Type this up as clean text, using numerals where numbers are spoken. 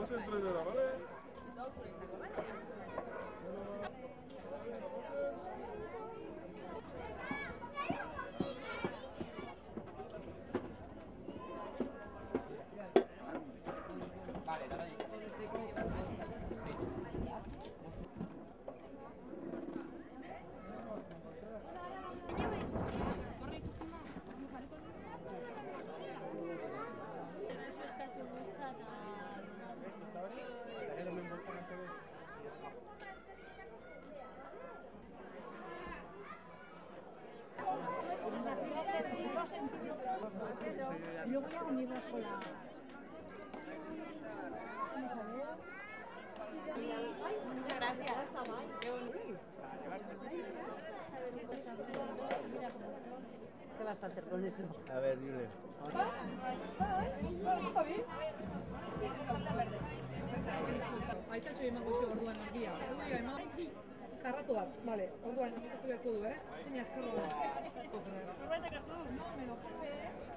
Pase entrenera, ¿vale? Vale, dale ahí. Y luego ya unirlas con la... Muchas gracias. Qué bonito. ¿Qué vas a hacer con eso? A ver, dile. Aitatxo emango xo orduan argia. Karratu bat, bale, orduan, ez beharko du, zein azkarro da. Norbaitek hartu du? No, me lo coge.